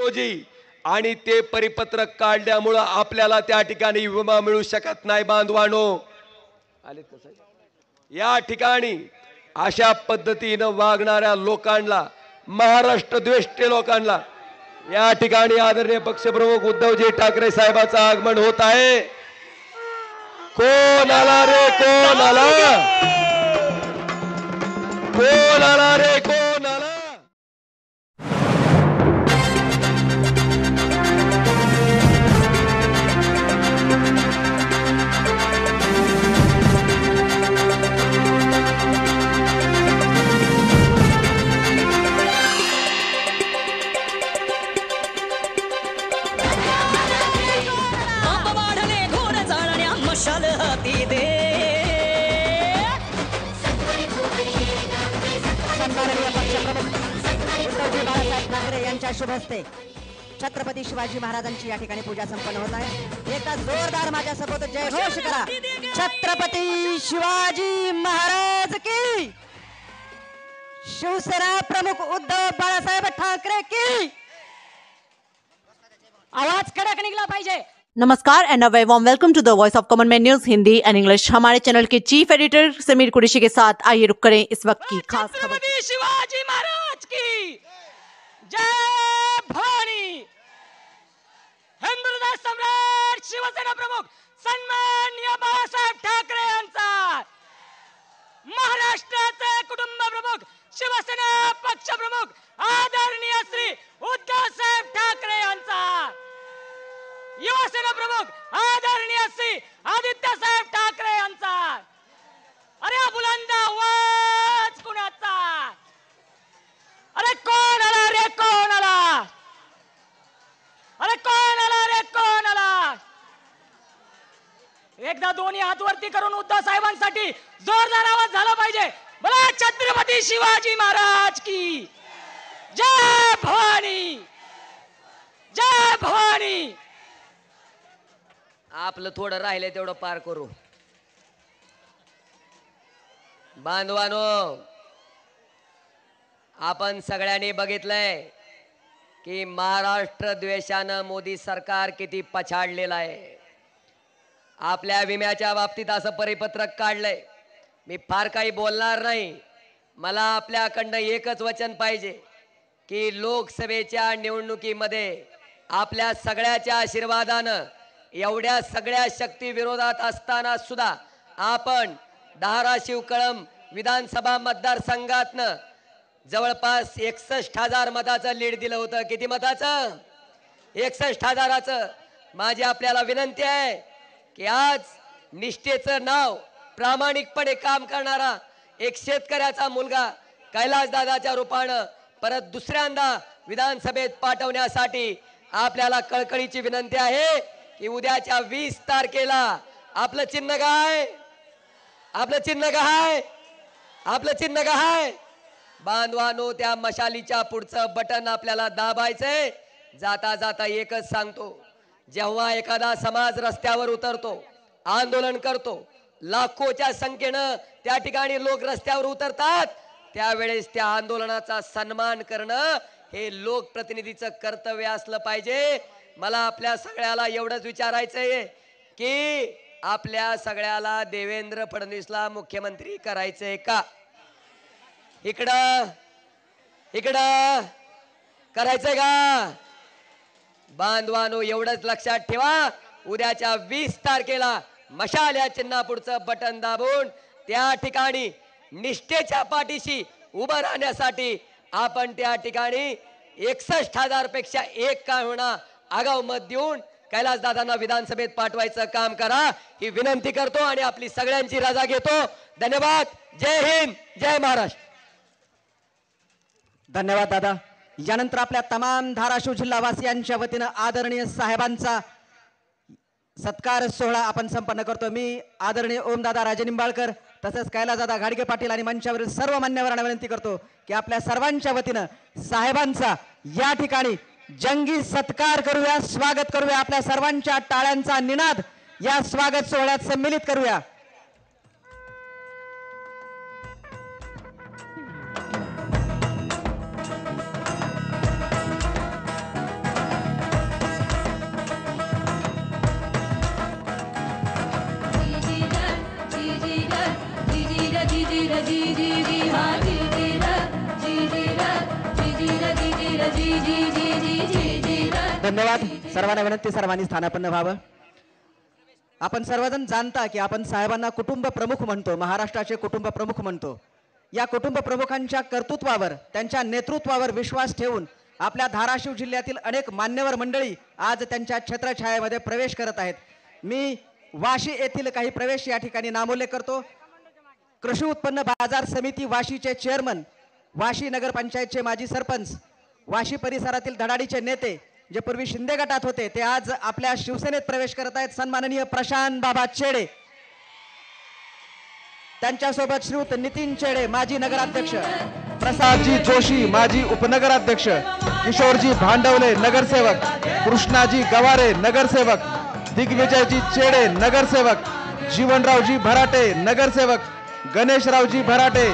रोजी आणि ते परिपत्रक काढल्यामुळे आपल्याला त्या ठिकाणी विमा मिळू शकत नाही बांधवानो. आले या ठिकाणी अशा पद्धतीनं वागणाऱ्या लोकांना, महाराष्ट्र द्वेष्टे लोकांना या ठिकाणी आदरणीय पक्षप्रमुख उद्धवजी ठाकरे साहेबांचं आगमन होत आहे. कोण आला रे, कोण आला, कोण आला रे, कोण आला. यांच्या शुभ हस्ते छत्रपती शिवाजी महाराजांची या ठिकाणी पूजा संपन्न होत आहे. एकदा जोरदार माझ्यासोबत जय घोष करा. छत्रपती शिवाजी महाराज की, शिवसेना प्रमुख उद्धव बाळासाहेब ठाकरे की. आवाज कडक निघला पाहिजे. नमस्कार and a very warm welcome to the voice of common man news Hindi and English. हमारे चैनल के चीफ एडिटर समीर कुरैशी के साथ आइए रुक करें इस वक्त की खास खबर. छत्रपती शिवाजी महाराज की जय भवानी. हिंदुत्व सम्राट शिवसेना प्रमुख सन्माननीय बाळासाहेब ठाकरे यांचा, महाराष्ट्राचे कुटुंब प्रमुख शिवसेना पक्ष प्रमुख आदरणीय श्री उद्धवसाहेब ठाकरे यांचा, युवासेना प्रमुख आदरणीय श्री आदित्यसाहेब ठाकरे यांचा. अरे बुलंद आवाज कुणाचा? अरे कोण आला रे, कोण आला? अरे कोण आला रे, कोण आला? एकदा दोन्ही हात वरती करून उद्धव साहेबांसाठी जोरदार आवाज झाला पाहिजे. बोला छत्रपती शिवाजी महाराज की जय भवानी, जय भवानी. आपलं थोडं राहिलंय तेवढं पार करू. बांधवानो, आपण सगळ्यांनी बघितलंय की महाराष्ट्र द्वेषानं मोदी सरकार किती पछाडलेलं आहे. आपल्या विम्याच्या बाबतीत असं परिपत्रक काढलंय. मी फार काही बोलणार नाही. मला आपल्याकडनं एकच वचन पाहिजे की लोकसभेच्या निवडणुकीमध्ये आपल्या सगळ्याच्या आशीर्वादानं, एवढ्या सगळ्या शक्ती विरोधात असताना सुद्धा आपण धाराशिव कळंब विधानसभा मतदारसंघातनं जवळपास 61,000 मताचं लीड दिलं होतं. किती मताचं? 61,000चं. माझी आपल्याला विनंती आहे की आज निष्ठेचं नाव, प्रामाणिकपणे काम करणारा एक शेतकऱ्याचा मुलगा कैलासदादाच्या रूपानं परत दुसऱ्यांदा विधानसभेत पाठवण्यासाठी आपल्याला कळकळीची विनंती आहे की उद्याच्या 20 तारखेला आपलं चिन्ह काय? आपलं चिन्ह काय? आपलं चिन्ह काय? बांधवानो, त्या मशालीच्या पुढचं बटन आपल्याला दाबायचंय. जाता जाता एकच सांगतो, जेव्हा एखादा समाज रस्त्यावर उतरतो, आंदोलन करतो, लाखोच्या संख्येनं त्या ठिकाणी लोक रस्त्यावर उतरतात, त्यावेळेस त्या आंदोलनाचा सन्मान करणं हे लोकप्रतिनिधीचं कर्तव्य असलं पाहिजे. मला आपल्या सगळ्याला एवढंच विचारायचंय की आपल्या सगळ्याला देवेंद्र फडणवीसला मुख्यमंत्री करायचंय का? इकडं इकडं करायचंय का? बांधवानो, एवढंच लक्षात ठेवा, उद्याच्या 20 तारखेला मशाल या चिन्हापुढचं बटन दाबून त्या ठिकाणी निष्ठेच्या पाठीशी उभं राहण्यासाठी आपण त्या ठिकाणी 61,000 पेक्षा एक का होणार आगाऊ मत देऊन कैलासदादांना विधानसभेत पाठवायचं काम करा, ही विनंती करतो आणि आपली सगळ्यांची रजा घेतो. धन्यवाद. जय हिंद, जय महाराष्ट्र. धन्यवाद दादा. यानंतर आपल्या तमाम धाराशिव जिल्हावासियांच्या वतीनं आदरणीय साहेबांचा सत्कार सोहळा आपण संपन्न करतो. मी आदरणीय ओमदादा राजे निंबाळकर तसेच कैलासदादा घाडगे पाटील आणि मंचावरील सर्व मान्यवरांना विनंती करतो की आपल्या सर्वांच्या वतीनं साहेबांचा या ठिकाणी जंगी सत्कार करूया, स्वागत करूया. आपल्या सर्वांच्या टाळ्यांचा निनाद या स्वागत सोहळ्यात सम्मिलित करूया. धन्यवाद. सर्वांना विनंती, सर्वांनी स्थानापन्न व्हावं. आपण सर्वजण जाणता की आपण साहेबांना कुटुंब प्रमुख म्हणतो, महाराष्ट्राचे कुटुंब प्रमुख म्हणतो. या कुटुंब प्रमुखांच्या कर्तृत्वावर, त्यांच्या नेतृत्वावर विश्वास ठेवून आपल्या धाराशिव जिल्ह्यातील अनेक मान्यवर मंडळी आज त्यांच्या छत्रछायेमध्ये प्रवेश करत आहेत. मी वाशी येथील काही प्रवेश या ठिकाणी नामोल्लेख करतो. कृषी उत्पन्न बाजार समिती वाशीचे चेअरमन, वाशी नगरपंचायतचे माजी सरपंच, वाशी परिसरातील धडाडीचे नेते जे पूर्वी शिंदे गटात होते ते आज आपल्या शिवसेनेत प्रवेश करत आहेत. सन्माननीय प्रशांत बाबा चेडे, त्यांच्यासोबत श्रीयुत नितीन चेडे माजी नगराध्यक्ष, प्रसादजी जोशी माजी उपनगराध्यक्ष, किशोरजी भांडवले नगरसेवक, कृष्णाजी गवारे नगरसेवक, दिग्विजयजी चेडे नगरसेवक, जीवनरावजी भराटे नगरसेवक, गणेशरावजी भराटे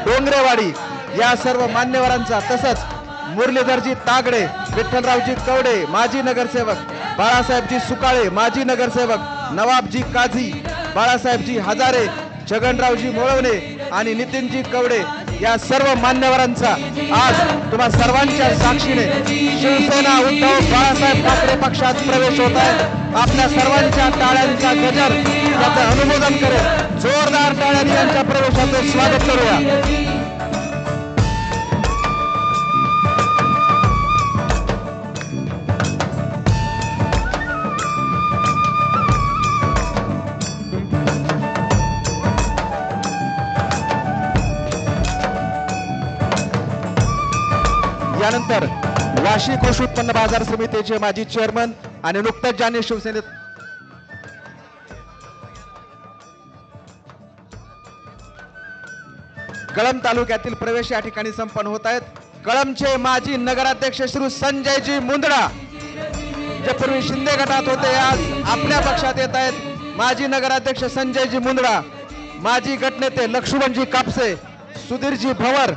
डोंगरेवाडी या सर्व मान्यवरांचा, तसंच मुरलीधरजी तागडे, विठ्ठलरावजी कवडे माजी नगरसेवक, बाळासाहेबजी सुकाळे माजी नगरसेवक, नवाबजी काझी, बाळासाहेबजी हजारे, छगनरावजी मोळवणे आणि नितीनजी कवडे या सर्व मान्यवरांचा आज तुम्हा सर्वांच्या साक्षीने शिवसेना उद्धव बाळासाहेब ठाकरे पक्षात प्रवेश होत आहे. आपल्या सर्वांच्या टाळ्यांचा गजर याचं अनुमोदन करेल. जोरदार टाळ्यांनी यांच्या प्रवेशाचं स्वागत करूया. यानंतर वाशी कृषी उत्पन्न बाजार समितीचे माजी चेअरमन आणि नुकतेच ज्यांनी शिवसेनेत कळंब तालुक्यातील प्रवेश या ठिकाणी संपन्न होत आहेत. कळंबचे माजी नगराध्यक्ष श्री संजयजी मुंदडा जे पूर्वी शिंदे गटात होते आज आपल्या पक्षात येत आहेत. माजी नगराध्यक्ष संजयजी मुंदडा, माजी गटनेते लक्ष्मणजी कापसे, सुधीरजी भवर,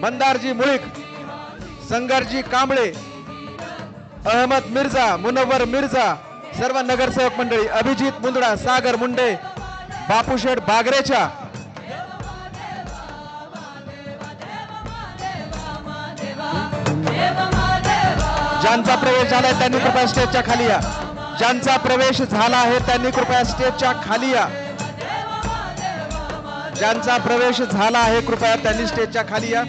मंदारजी मुळीक, संगरजी कांबळे, अहमद मिर्झा, मुनव्वर मिर्झा, सर्व नगरसेवक मंडळी, अभिजित मुंदडा, सागर मुंडे, बापूशेठ बागरेच्या ज्यांचा प्रवेश झालाय त्यांनी कृपया स्टेजच्या खाली या. ज्यांचा प्रवेश झाला आहे त्यांनी कृपया स्टेजच्या खाली या. ज्यांचा प्रवेश झाला आहे कृपया त्यांनी स्टेजच्या खाली या.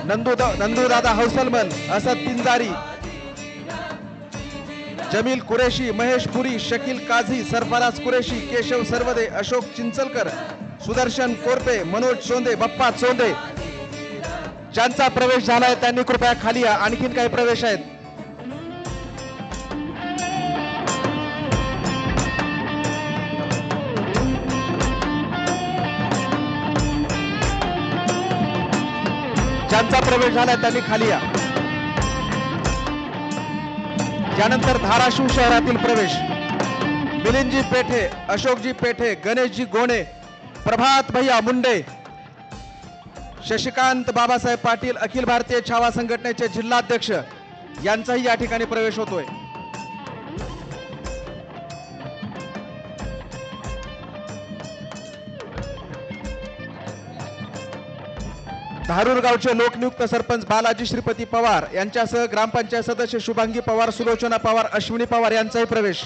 नंदूदादा हौसलमन, असद पिंजारी, जमील कुरेशी, महेश पुरी, शकील काझी, सरफराज कुरेशी, केशव सरवदे, अशोक चिंचलकर, सुदर्शन कोरपे, मनोज चोंदे, बप्पा चोंदे. ज्यांचा प्रवेश झालाय त्यांनी कृपया खाली या. आणखीन काही प्रवेश आहेत. ज्यांचा प्रवेश झालाय त्यांनी खाली या. यानंतर धाराशिव शहरातील प्रवेश, मिलिंदजी पेठे, अशोकजी पेठे, गणेशजी गोणे, प्रभात भैया मुंडे, शशिकांत बाबासाहेब पाटील, अखिल भारतीय छावा संघटनेचे जिल्हाध्यक्ष यांचाही या ठिकाणी प्रवेश होतोय. धारूर गावचे लोकनियुक्त सरपंच बालाजी श्रीपती पवार यांच्यासह ग्रामपंचायत सदस्य शुभांगी पवार, सुलोचना पवार, अश्विनी पवार यांचाही प्रवेश.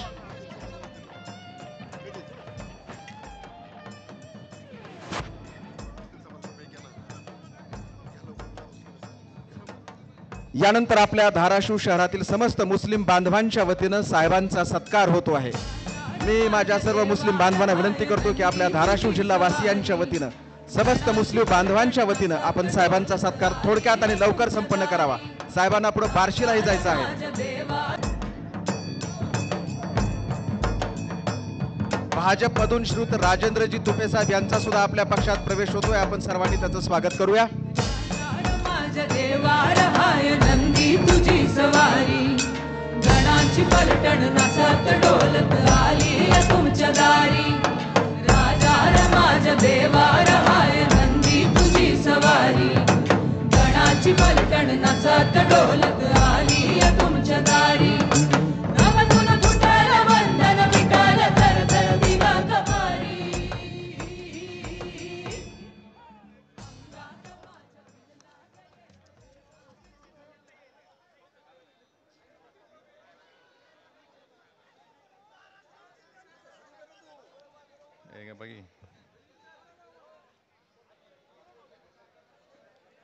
यानंतर आपल्या धाराशिव शहरातील समस्त मुस्लिम बांधवांच्या वतीनं साहेबांचा सत्कार होतो आहे. मी माझ्या सर्व मुस्लिम बांधवांना विनंती करतो की आपल्या धाराशिव जिल्हा वासियांच्या वतीनं, समस्त मुस्लिम बांधवांच्या वतीनं आपण साहेबांचा सत्कार थोडक्यात आणि लवकर संपन्न करावा. साहेबांना पुढे बार्शीलाही जायचं आहे. भाजपमधून श्रीयुत राजेंद्रजी तुपे साहेब यांचा सुद्धा आपल्या पक्षात प्रवेश होतोय. आपण सर्वांनी त्याचं स्वागत करूया. नंदी तुझी सवारी, गणाची पलटण नसत डोलत आली तुमच्या दारी. राजा माझ्या देवार हाय नंदी तुझी सवारी, गणाची पलटण नसत डोलत आली तुमच्या दारी. नवतून तुटल बंधन विकाल तर तर दिवा कमारी.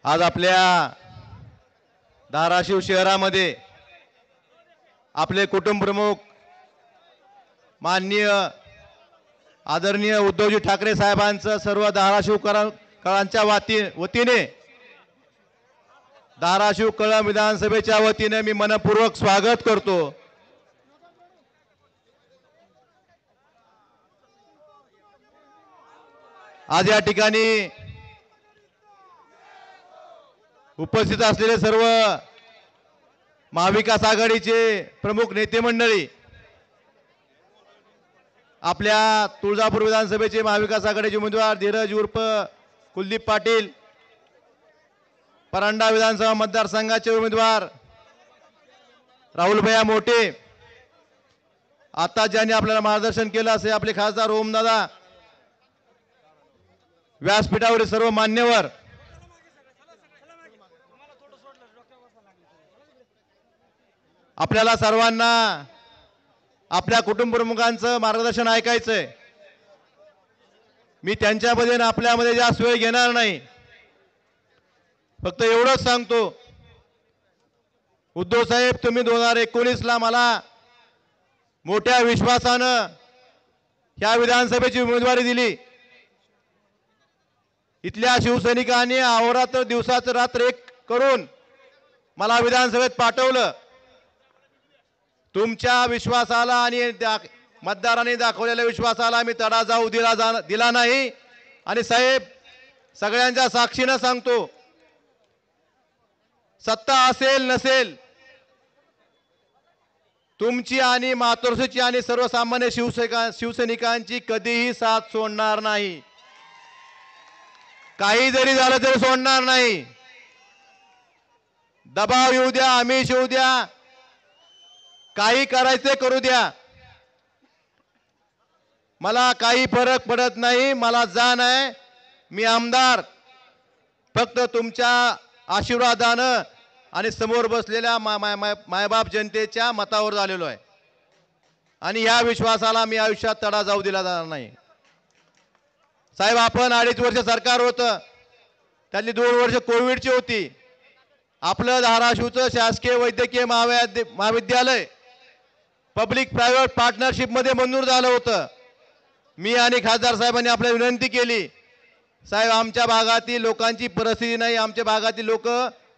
आज आपल्या धाराशिव शहरामध्ये आपले कुटुंब प्रमुख माननीय आदरणीय उद्धवजी ठाकरे साहेबांचं सर्व धाराशिवकरांच्या वतीने धाराशिव कळंब विधानसभेच्या वतीने मी मनपूर्वक स्वागत करतो। आज या ठिकाणी उपस्थित असलेले सर्व महाविकास आघाडीचे प्रमुख नेते मंडळी, आपल्या तुळजापूर विधानसभेचे महाविकास आघाडीचे उमेदवार धीरज उर्फ कुलदीप पाटील, परांडा विधानसभा मतदारसंघाचे उमेदवार राहुलभैया मोटे, आता ज्यांनी आपल्याला मार्गदर्शन केलं असे आपले खासदार ओमदादा, व्यासपीठावरील सर्व मान्यवर, आपल्याला सर्वांना आपल्या कुटुंब प्रमुखांचं मार्गदर्शन ऐकायचंय। मी त्यांच्यामध्ये आणि आपल्यामध्ये जास्त वेळ घेणार नाही, फक्त एवढंच सांगतो, उद्धव साहेब तुम्ही 2019 ला मला मोठ्या विश्वासानं ह्या विधानसभेची उमेदवारी दिली। इथल्या शिवसैनिकांनी अहोरात्र दिवसाचं रात्र एक करून मला विधानसभेत पाठवलं। तुमच्या विश्वासाला आणि मतदारांनी दाखवलेल्या विश्वासाला मी तडा जाऊ दिला नाही। आणि साहेब सगळ्यांच्या साक्षीनं सांगतो, सत्ता असेल नसेल, तुमची आणि मातोश्रीची आणि सर्वसामान्य शिवसैनिकांची कधीही साथ सोडणार नाही। काही जरी झालं तरी सोडणार नाही। दबाव येऊ द्या, आमिष येऊ द्या, काही करायचे करू द्या, मला काही फरक पडत नाही। मला जाण आहे, मी आमदार फक्त तुमच्या आशीर्वादानं आणि समोर बसलेल्या मायबाप जनतेच्या मतावर झालेलो आहे आणि ह्या विश्वासाला मी आयुष्यात तडा जाऊ दिला जाणार नाही। साहेब आपण 2.5 वर्ष सरकार होतं, त्यातली 2 वर्ष कोविडची होती। आपलं धाराशिवचं शासकीय वैद्यकीय महाविद्यालय पब्लिक प्रायव्हेट पार्टनरशिप मध्ये मंजूर झालं होतं। मी आणि खासदार साहेबांनी आपल्याला विनंती केली, साहेब आमच्या भागातील लोकांची परिस्थिती नाही, आमच्या भागातील लोक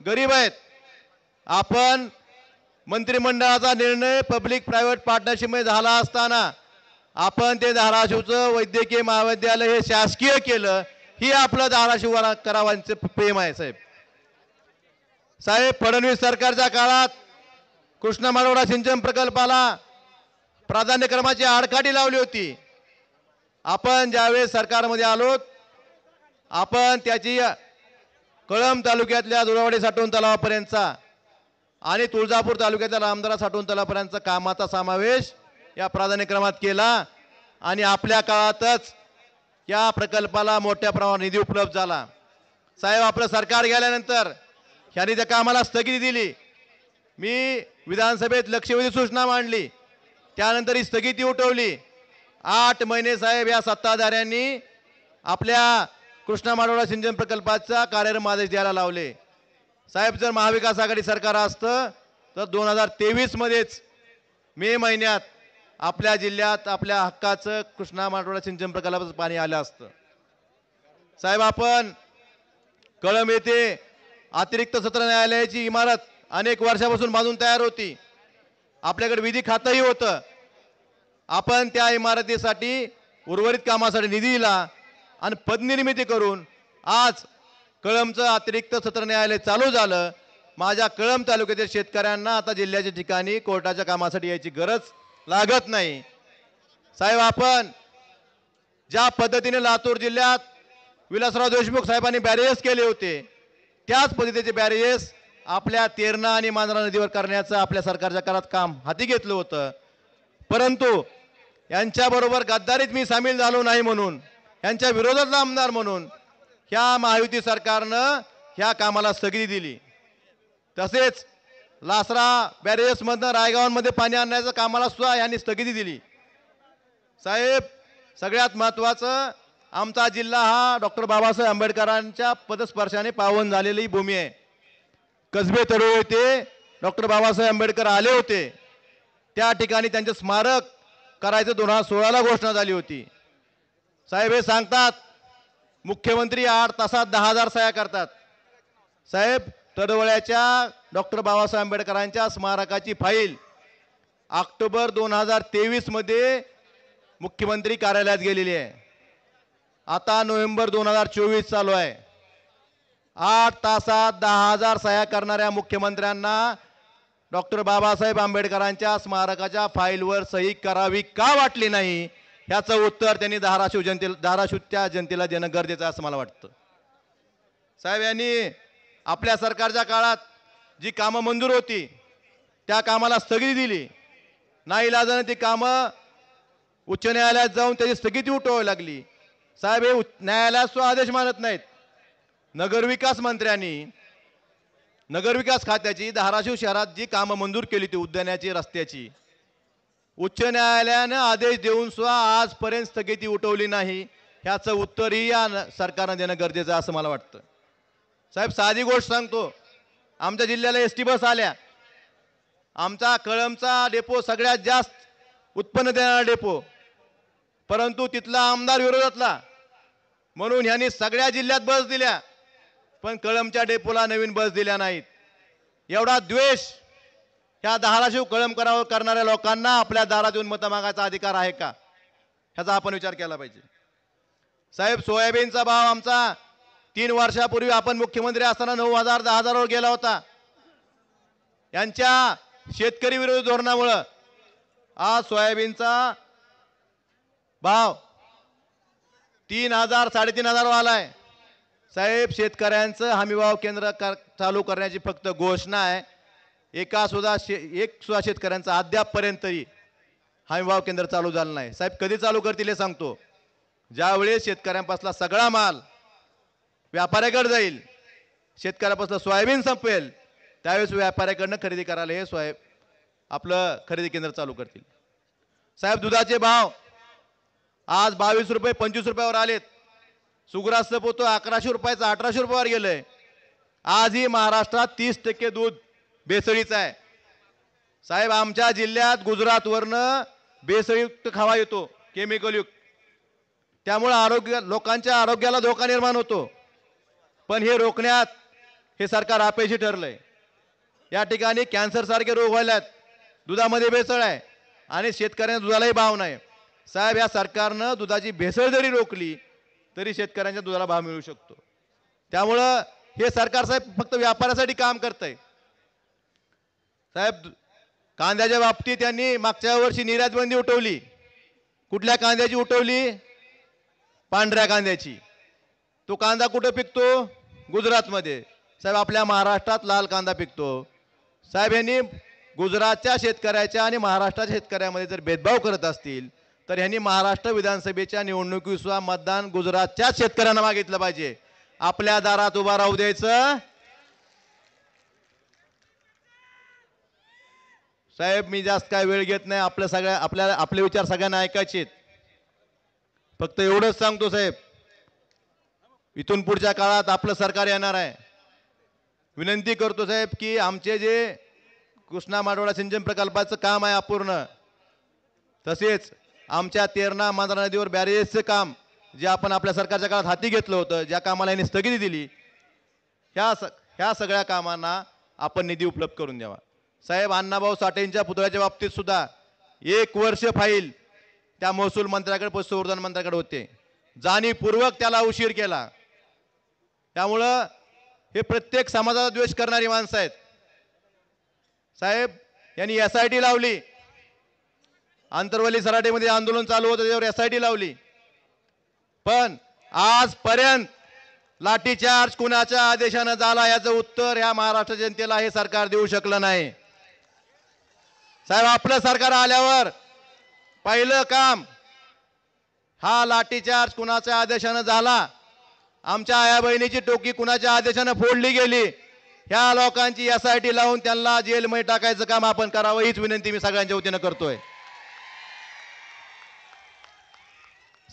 गरीब आहेत, आपण मंत्रिमंडळाचा निर्णय पब्लिक प्रायव्हेट पार्टनरशिप मध्ये झाला असताना आपण ते धाराशिवचं वैद्यकीय महाविद्यालय हे शासकीय केलं, ही आपलं धाराशिवकरांचं प्रेम आहे। साहेब फडणवीस सरकारच्या काळात कृष्णा माडवडा सिंचन प्रकल्पाला प्राधान्यक्रमाची आडकाठी लावली होती। आपण ज्यावेळेस सरकारमध्ये आलोत, आपण त्याची कळंब तालुक्यातल्या दुरावाडी साठवण तलावापर्यंतचा आणि तुळजापूर तालुक्यातल्या रामदारा साठवण तलावापर्यंतचा कामाचा समावेश या प्राधान्यक्रमात केला आणि आपल्या काळातच या प्रकल्पाला मोठ्या प्रमाणात निधी उपलब्ध झाला। साहेब आपलं सरकार गेल्यानंतर ह्यांनी त्या कामाला स्थगिती दिली। मी विधानसभेत लक्षवेधी सूचना मांडली, त्यानंतर ही स्थगिती उठवली। 8 महिने साहेब या सत्ताधाऱ्यांनी आपल्या कृष्णा माडवडा सिंचन प्रकल्पाचा कार्यक्रम आदेश द्यायला लावले। साहेब जर महाविकास आघाडी सरकार असतं तर 2023 मध्येच मे महिन्यात आपल्या जिल्ह्यात आपल्या हक्काचं कृष्णा माडवडा सिंचन प्रकल्पाचं पाणी आलं असतं। साहेब आपण कळंब येथे अतिरिक्त सत्र न्यायालयाची इमारत अनेक वर्षापासून बांधून तयार होती, आपल्याकडे विधी खातंही होतं। आपण त्या इमारतीसाठी उर्वरित कामासाठी निधी दिला आणि पदनिर्मिती करून आज कळंबचं अतिरिक्त सत्र न्यायालय चालू झालं। माझ्या कळंब तालुक्यातील शेतकऱ्यांना आता जिल्ह्याच्या ठिकाणी कोर्टाच्या कामासाठी यायची गरज लागत नाही। साहेब आपण ज्या पद्धतीने लातूर जिल्ह्यात विलासराव देशमुख साहेबांनी बॅरेजेस केले होते, त्याच पद्धतीचे बॅरेजेस आपल्या तेरणा आणि मांजरा नदीवर करण्याचं आपल्या सरकारच्या काळात काम हाती घेतलं होतं। परंतु यांच्याबरोबर गद्दारीत मी सामील झालो नाही म्हणून, यांच्या विरोधातला आमदार म्हणून ह्या महायुती सरकारनं ह्या कामाला स्थगिती दिली। तसेच लासरा बॅरेजेसमधनं रायगावांमध्ये पाणी आणण्याच्या कामाला सुद्धा यांनी स्थगिती दिली। साहेब सगळ्यात महत्त्वाचं, आमचा जिल्हा हा डॉक्टर बाबासाहेब आंबेडकरांच्या पदस्पर्शाने पावन झालेली भूमी आहे. कसबे तळोळ येथे डॉक्टर बाबासाहेब आंबेडकर आले होते. त्या ठिकाणी त्यांचे स्मारक करायचं 2016ला घोषणा झाली होती. साहेब हे सांगतात मुख्यमंत्री 8 तासात 10,000 सह्या करतात. साहेब तडवळ्याच्या डॉक्टर बाबासाहेब आंबेडकरांच्या स्मारकाची फाईल ऑक्टोबर 2023 मध्ये मुख्यमंत्री कार्यालयात गेलेली आहे. आता नोव्हेंबर 2024 चालू आहे. 8 तासात 10,000 सह्या करणाऱ्या मुख्यमंत्र्यांना डॉक्टर बाबासाहेब आंबेडकरांच्या स्मारकाच्या फाईलवर सही करावी का वाटली नाही, ह्याचं उत्तर त्यांनी धाराशिवच्या जनतेला देणं गरजेचं आहे असं मला वाटतं. साहेब यांनी आपल्या सरकारच्या काळात जी कामं मंजूर होती त्या कामाला स्थगिती दिली. नाईलाजाने ती कामं उच्च न्यायालयात जाऊन त्याची स्थगिती उठवावी लागली. साहेब हे न्यायालयात सुद्धा आदेश मानत नाहीत. नगरविकास मंत्र्यांनी नगरविकास खात्याची धाराशिव शहरात जी कामं मंजूर केली ती उद्यानाची, रस्त्याची, उच्च न्यायालयानं आदेश देऊन सुद्धा आजपर्यंत स्थगिती उठवली नाही. ह्याचं उत्तरही या सरकारनं देणं गरजेचं आहे असं मला वाटतं. साहेब साधी गोष्ट सांगतो, आमच्या जिल्ह्याला एसटी बस आल्या. आमचा कळंबचा डेपो सगळ्यात जास्त उत्पन्न देणारा डेपो, परंतु तिथला आमदार विरोधातला म्हणून ह्यांनी सगळ्या जिल्ह्यात बस दिल्या, पण कळंबच्या डेपोला नवीन बस दिल्या नाहीत. एवढा द्वेष ह्या धाराशिव कळंब करणाऱ्या लोकांना आपल्या दारात येऊन मतं मागायचा अधिकार आहे का, ह्याचा आपण विचार केला पाहिजे. साहेब सोयाबीनचा भाव आमचा 3 वर्षापूर्वी आपण मुख्यमंत्री असताना 9,000 10,000 वर गेला होता. यांच्या शेतकरी विरोधी धोरणामुळं आज सोयाबीनचा भाव 3,000 3,500 आलाय. साहेब शेतकऱ्यांचं हमीभाव केंद्र चालू करण्याची फक्त घोषणा आहे. एक सुद्धा शेतकऱ्यांचं अद्यापपर्यंतही हमीभाव केंद्र चालू झालं नाही. साहेब कधी चालू करतील हे सांगतो, ज्यावेळेस शेतकऱ्यांपासला सगळा माल व्यापाऱ्याकडे जाईल, शेतकऱ्यापासून सोयाबीन संपेल, त्यावेळेस व्यापाऱ्याकडनं खरेदी करायला हे आपलं खरेदी केंद्र चालू करतील. साहेब दुधाचे भाव आज 22 रुपये 25 रुपयावर आलेत. सुग्रासचं पोतं 1100 रुपयाचं 1800 रुपयावर गेलंय. आजही महाराष्ट्रात 30% दूध भेसळीचं आहे. साहेब आमच्या जिल्ह्यात गुजरातवरनं भेसळयुक्त खावा येतो, केमिकल युक्त, त्यामुळे लोकांच्या आरोग्याला धोका निर्माण होतो. पण हे रोखण्यात हे सरकार अपयशी ठरलंय. या ठिकाणी कॅन्सर सारखे रोग व्हायलात, दुधामध्ये भेसळ आहे आणि शेतकऱ्यांना दुधालाही भाव नाही. साहेब या सरकारनं दुधाची भेसळ जरी रोखली तरी शेतकऱ्यांच्या दुधाला भाव मिळू शकतो. त्यामुळं हे सरकार साहेब फक्त व्यापारासाठी काम करतंय. साहेब कांद्याच्या बाबतीत त्यांनी मागच्या वर्षी निर्यात बंदी उठवली. कुठल्या कांद्याची उठवली? पांढऱ्या कांद्याची. तो कांदा कुठं पिकतो? गुजरातमध्ये. साहेब आपल्या महाराष्ट्रात लाल कांदा पिकतो. साहेब यांनी गुजरातच्या शेतकऱ्याच्या आणि महाराष्ट्राच्या शेतकऱ्यामध्ये जर भेदभाव करत असतील तर यांनी महाराष्ट्र विधानसभेच्या निवडणुकीसुद्धा मतदान गुजरातच्याच शेतकऱ्यांना मागितलं पाहिजे. आपल्या दारात उभा राहू द्यायचं. साहेब मी जास्त काय वेळ घेत नाही. आपले विचार सगळ्यांना ऐकायचे. फक्त एवढंच सांगतो साहेब, इथून पुढच्या काळात आपलं सरकार येणार आहे. विनंती करतो साहेब की आमचे जे कृष्णा माडोळा सिंचन प्रकल्पाचं काम आहे अपूर्ण, तसेच आमच्या तेरणा मांजरा नदीवर बॅरेजचं काम जे आपण आपल्या सरकारच्या काळात हाती घेतलं होतं, ज्या कामाला यांनी स्थगिती दिली, ह्या सगळ्या कामांना आपण निधी उपलब्ध करून द्यावा. साहेब अण्णाभाऊ साठेंच्या पुतळ्याच्या बाबतीत सुद्धा 1 वर्ष फाईल त्या महसूल मंत्र्याकडे पशुसंवर्धन मंत्र्याकडे होते. जाणीवपूर्वक त्याला उशीर केला. त्यामुळं हे प्रत्येक समाजाचा द्वेष करणारी माणसं आहेत. साहेब यांनी SIT लावली. आंतरवली सराटीमध्ये आंदोलन चालू होतं त्यावर SIT लावली. पण आजपर्यंत लाठीचार्ज कुणाच्या आदेशानं झाला याचं उत्तर ह्या महाराष्ट्र जनतेला हे सरकार देऊ शकलं नाही. साहेब आपलं सरकार आल्यावर पहिलं काम हा लाठीचार्ज कुणाच्या आदेशानं झाला, आमच्या आया बहिणीची टोकी कुणाच्या आदेशानं फोडली गेली, ह्या लोकांची SIT लावून त्यांना जेलमध्ये टाकायचं काम आपण करावं हीच विनंती मी सगळ्यांच्या वतीनं करतोय.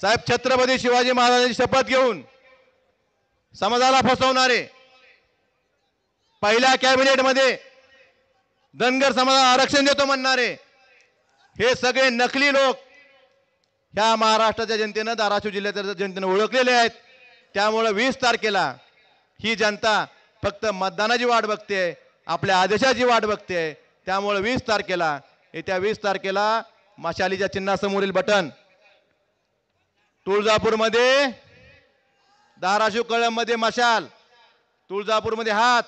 साहेब छत्रपती शिवाजी महाराजांची शपथ घेऊन समाजाला फसवणारे, पहिल्या कॅबिनेटमध्ये धनगर समाजाला आरक्षण देतो म्हणणारे हे सगळे नकली लोक ह्या महाराष्ट्राच्या जनतेनं, धाराशिव जिल्ह्याच्या जनतेनं ओळखलेले आहेत. त्यामुळे 20 तारखेला ही जनता फक्त मतदानाची वाट बघते, आपल्या आदेशाची वाट बघते. त्यामुळे 20 तारखेला, येत्या 20 तारखेला मशालीच्या चिन्हासमोरील बटन, तुळजापूरमध्ये, धाराशिव कळंबमध्ये मशाल, तुळजापूरमध्ये हात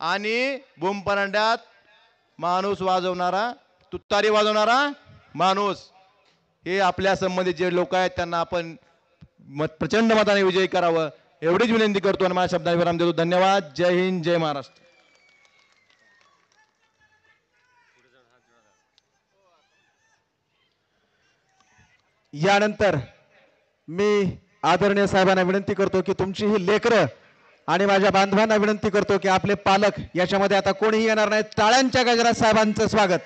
आणि बुमपरांड्यात माणूस वाजवणारा, तुतारी वाजवणारा माणूस, हे आपल्या संबंधित जे लोक आहेत त्यांना आपण प्रचंड मताने विजयी करावं एवढीच विनंती करतो आणि माझ्या शब्दांवर विराम देतो. धन्यवाद. जय हिंद, जय महाराष्ट्र. यानंतर मी आदरणीय साहेबांना विनंती करतो की तुमची ही लेकरं आणि माझ्या बांधवांना विनंती करतो की आपले पालक याच्यामध्ये आता कोणीही येणार नाही. टाळ्यांच्या गजरात साहेबांचं स्वागत.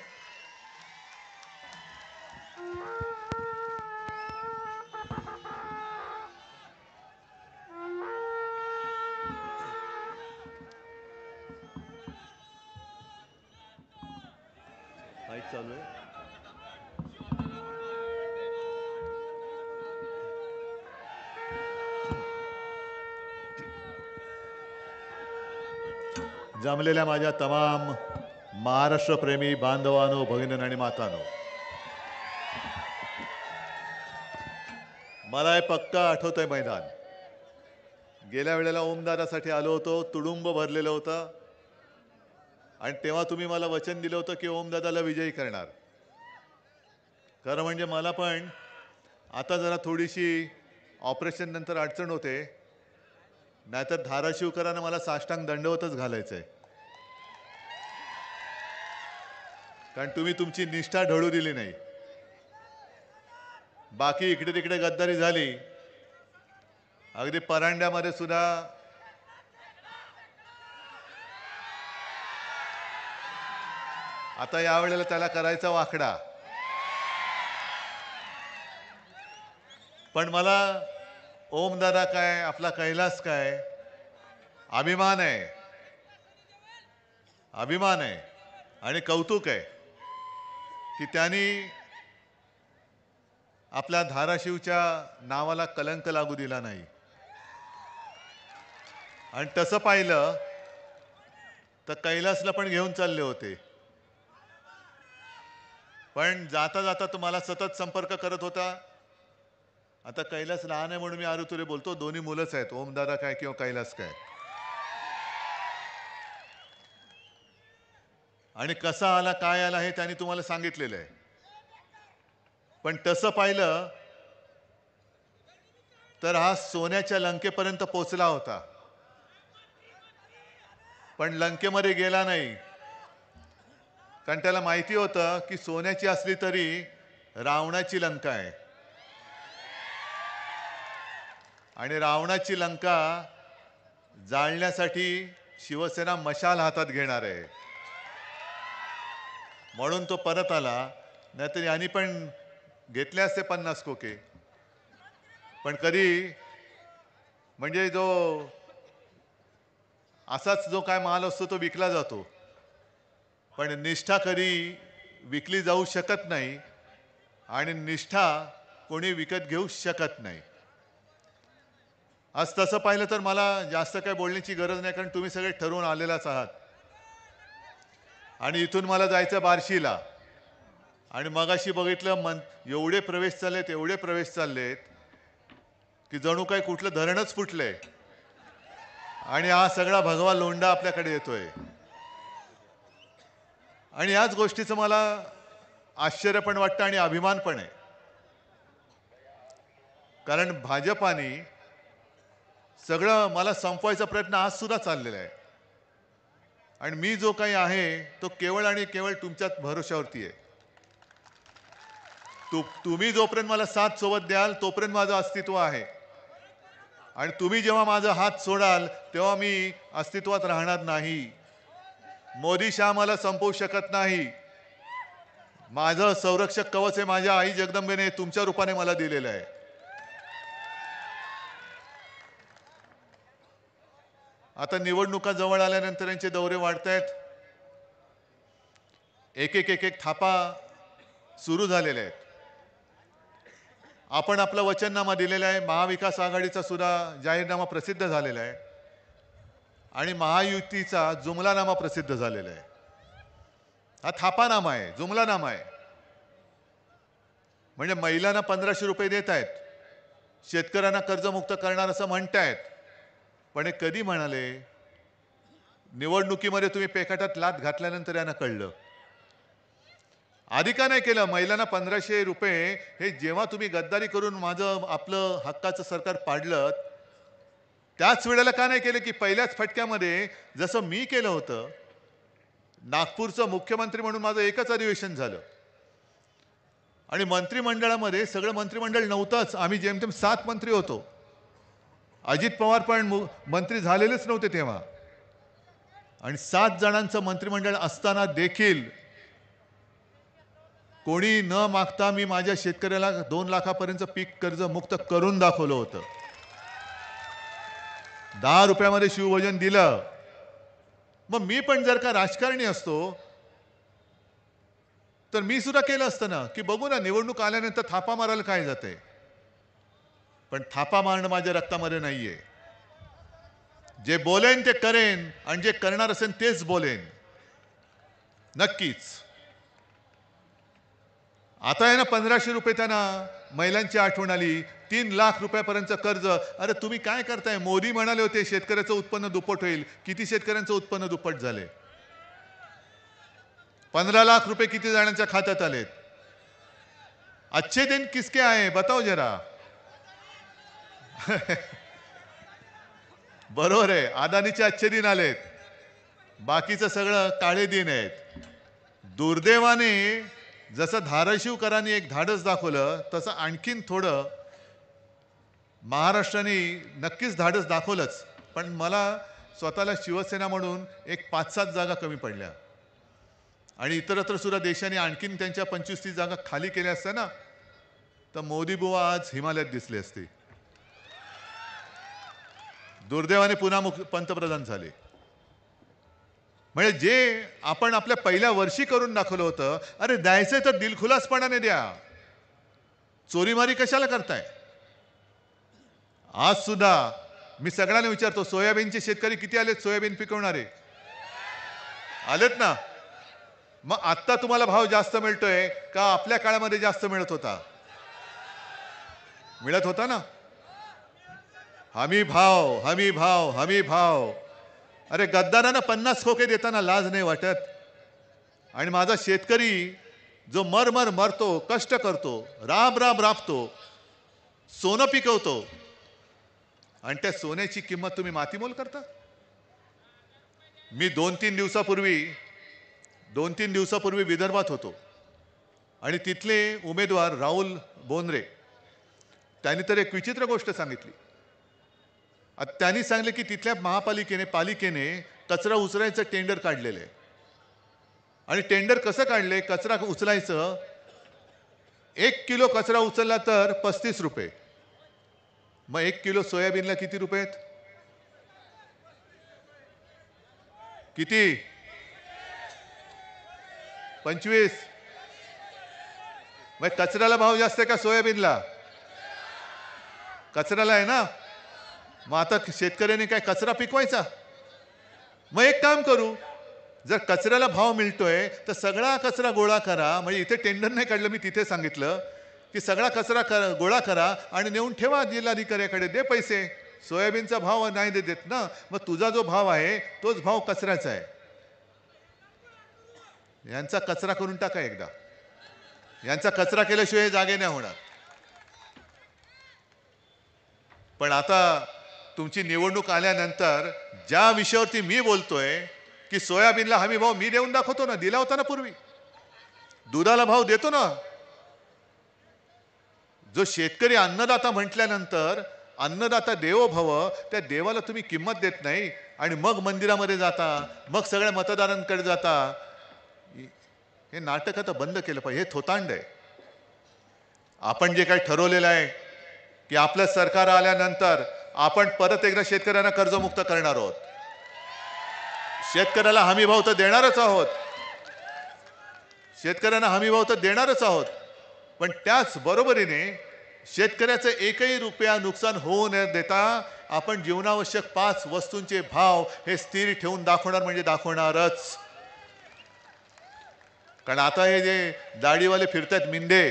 जमलेल्या माझ्या तमाम महाराष्ट्रप्रेमी बांधवांनो, भगिनींनो आणि मातांनो, मला हे पक्का आठवतंय मैदान. गेल्या वेळेला ओमदादासाठी आलो होतो, तुडुंब भरलेलं होतं आणि तेव्हा तुम्ही मला वचन दिलं होतं की ओमदादाला विजयी करणार. खरं म्हणजे मला पण आता जरा थोडीशी ऑपरेशन नंतर अडचण होते, नाहीतर धाराशिवकरांना मला साष्टांग दंडवतच घालायचंय. कारण तुम्ही तुमची निष्ठा ढळू दिली नाही. बाकी इकडे तिकडे गद्दारी झाली, अगदी परांड्यामध्ये सुद्धा आता यावेळेला त्याला करायचा वाकडा. पण मला ओमदादा काय, आपला कैलास काय, अभिमान आहे, अभिमान आहे आणि कौतुक आहे की त्यांनी आपल्या धाराशिवच्या नावाला कलंक लागू दिला नाही. आणि तसं पाहिलं तर कैलासला पण घेऊन चालले होते, पण जाता जाता तुम्हाला सतत संपर्क करत होता. आता कैलास लहान आहे म्हणून मी आरुतुरे बोलतो, दोन्ही मुलंच आहेत, ओमदादा काय किंवा कैलास काय. आणि कसा आला काय आला हे त्यांनी तुम्हाला सांगितलेलं आहे. पण तसं पाहिलं तर हा सोन्याच्या लंकेपर्यंत पोचला होता, पण लंकेमध्ये गेला नाही. कारण त्याला माहिती होतं की सोन्याची असली तरी रावणाची लंका आहे आणि रावणाची लंका जाळण्यासाठी शिवसेना मशाल हातात घेणार आहे. म्हणून तो परत आला, नाहीतर यांनी पण घेतले असते 50 खोके. पण कधी म्हणजे जो असाच जो काय माल असतो तो विकला जातो, पण निष्ठा कधी विकली जाऊ शकत नाही आणि निष्ठा कोणी विकत घेऊ शकत नाही. आज तसं पाहिलं तर मला जास्त काय बोलण्याची गरज नाही, कारण तुम्ही सगळे ठरवून आलेलाच आहात. आणि इथून मला जायचं बार्शीला, आणि मगाशी बघितलं एवढे प्रवेश चाललेत, एवढे प्रवेश चाललेत की जणू काही कुठलं धरणच फुटलंय आणि हा सगळा भगवा लोंढा आपल्याकडे येतोय. आणि याच गोष्टीचं मला आश्चर्य पण वाटतं आणि अभिमान पण आहे. कारण भाजपाने सगळं मला संपवायचा प्रयत्न आज सुद्धा चाललेला आहे आणि मी जो काही आहे तो केवळ आणि केवळ तुमच्याच भरोशावरती आहे. तुम्ही जोपर्यंत मला साथ सोबत द्याल तोपर्यंत माझं अस्तित्व आहे आणि तुम्ही जेव्हा माझा हात सोडाल तेव्हा मी अस्तित्वात राहणार नाही. मोदी शहा मला संपवू शकत नाही. माझं संरक्षक कवच हे माझ्या आई जगदंबेने तुमच्या रूपाने मला दिलेलं आहे. आता निवडणुका जवळ आल्यानंतर यांचे दौरे वाढत आहेत. एक एक थापा सुरू झालेले आहेत. आपण आपला वचननामा दिलेला आहे. महाविकास आघाडीचा सुद्धा जाहीरनामा प्रसिद्ध झालेला आहे आणि महायुतीचा जुमलानामा प्रसिद्ध झालेला आहे. हा थापानामा आहे, जुमलानामा आहे. म्हणजे महिलांना 1500 रुपये देत आहेत, शेतकऱ्यांना कर्जमुक्त करणार असं म्हणतायत. पण हे कधी म्हणाले? निवडणुकीमध्ये तुम्ही पेकाटात लात घातल्यानंतर यांना कळलं. आधी का नाही केलं? महिलांना 1500 रुपये हे जेव्हा तुम्ही गद्दारी करून माझं आपलं हक्काचं सरकार पाडलं त्याच वेळेला का नाही केलं की पहिल्याच फटक्यामध्ये जसं मी केलं होतं. नागपूरचं मुख्यमंत्री म्हणून माझं एकच अधिवेशन झालं आणि मंत्रिमंडळामध्ये सगळं मंत्रिमंडळ नव्हतंच. आम्ही जेमतेम 7 मंत्री होतो. अजित पवार पण मंत्री झालेलेच नव्हते तेव्हा. आणि 7 जणांचं मंत्रिमंडळ असताना देखील कोणी न मागता मी माझ्या शेतकऱ्याला 2 लाखापर्यंत पीक कर्ज मुक्त करून दाखवलं होतं. 10 रुपयामध्ये शिवभोजन दिलं. मग मी पण जर का राजकारणी असतो तर मी सुद्धा केलं असतं ना, की बघू ना निवडणूक आल्यानंतर थापा मारायला काय जाते. पण थापा मारणं माझ्या रक्तामध्ये नाहीये. जे बोलेन ते करेन आणि जे करणार असेल तेच बोलेन नक्कीच. आता आहे ना 1500 रुपये त्यांना महिलांची आठवण आली. 3 लाख रुपयापर्यंत कर्ज. अरे तुम्ही काय करताय? मोदी म्हणाले होते शेतकऱ्याचं उत्पन्न दुप्पट होईल. किती शेतकऱ्यांचं उत्पन्न दुप्पट झाले? 15 लाख रुपये किती जणांच्या खात्यात आलेत? अच्छे दिन किसके आए बताओ जरा. बरोबर आहे, अदानीचे अच्छे दिन आलेत, बाकीचं सगळं काळे दिन आहेत. दुर्दैवाने जसं धाराशिवकरांनी एक धाडस दाखवलं तसं आणखीन थोडं महाराष्ट्राने नक्कीच धाडस दाखवलंच. पण मला स्वतःला शिवसेना म्हणून एक 5-7 जागा कमी पडल्या आणि इतरत्र सुद्धा देशाने आणखीन त्यांच्या 25-30 जागा खाली केल्या असत्या ना तर मोदी बुवा आज हिमालयात दिसले असते. दुर्दैवाने पुन्हा पंतप्रधान झाले. म्हणजे जे आपण आपल्या पहिल्या वर्षी करून दाखवलं होतं, अरे द्यायचंय तर दिलखुलासपणाने द्या, चोरीमारी कशाला करताय? आज सुद्धा मी सगळ्यांना विचारतो, सोयाबीनचे शेतकरी किती आलेत? सोयाबीन पिकवणारे आलेत ना? मग आत्ता तुम्हाला भाव जास्त मिळतोय का आपल्या काळामध्ये जास्त मिळत होता? मिळत होता ना. हमी भाव, हमी भाव, हमी भाव. अरे गद्दारांना 50 खोके देताना लाज नाही वाटत? आणि माझा शेतकरी जो मरमर मरतो, कष्ट करतो, राब राब राबतो, सोनं पिकवतो आणि त्या सोन्याची किंमत तुम्ही मातीमोल करता. मी 2-3 दिवसापूर्वी विदर्भात होतो आणि तिथले उमेदवार राहुल बोंद्रे त्यांनी तर एक विचित्र गोष्ट सांगितली. त्यांनी सांगितलं की तिथल्या पालिकेने कचरा उचलायचं टेंडर काढलेलं आहे आणि टेंडर कसं काढले? कचरा उचलायचं, 1 किलो कचरा उचलला तर 35 रुपये. मग 1 किलो सोयाबीनला किती रुपये आहेत? किती? 25. मग कचऱ्याला भाव जास्त आहे का सोयाबीनला? कचऱ्याला आहे ना. मग आता शेतकऱ्यांनी काय कचरा पिकवायचा? मग एक काम करू, जर कचऱ्याला भाव मिळतोय तर सगळा कचरा गोळा करा. म्हणजे इथे टेंडर नाही काढलं, मी तिथे सांगितलं की सगळा कचरा गोळा करा आणि नेऊन ठेवा जिल्हाधिकाऱ्याकडे, दे पैसे. सोयाबीनचा भाव नाही देत ना, मग तुझा जो भाव आहे तोच भाव कचऱ्याचा आहे. यांचा कचरा करून टाका एकदा. यांचा कचरा केल्याशिवाय जागे नाही होणार. पण आता तुमची निवडणूक आल्यानंतर ज्या विषयावरती मी बोलतोय की सोयाबीनला हमी भाव मी देऊन दाखवतो ना, दिला होता ना पूर्वी. दुधाला भाव देतो ना. जो शेतकरी अन्नदाता म्हटल्यानंतर अन्नदाता देवो भव, त्या देवाला तुम्ही किंमत देत नाही आणि मग मंदिरामध्ये जाता, मग सगळ्या मतदारांकडे जाता. हे नाटक आता बंद केलं पाहिजे. हे थोतांड आहे. आपण जे काही ठरवलेलं आहे की आपलं सरकार आल्यानंतर आपण परत एकदा शेतकऱ्यांना कर्जमुक्त करणार आहोत. शेतकऱ्याला हमी भाव तर देणारच आहोत, शेतकऱ्यांना हमी भाव तर देणारच आहोत, पण त्याच बरोबरीने शेतकऱ्याचं एकही रुपया नुकसान होऊ न देता आपण जीवनावश्यक 5 वस्तूंचे भाव हे स्थिर ठेवून दाखवणार म्हणजे दाखवणारच. कारण आता हे जे दाढीवाले फिरतात मिंदे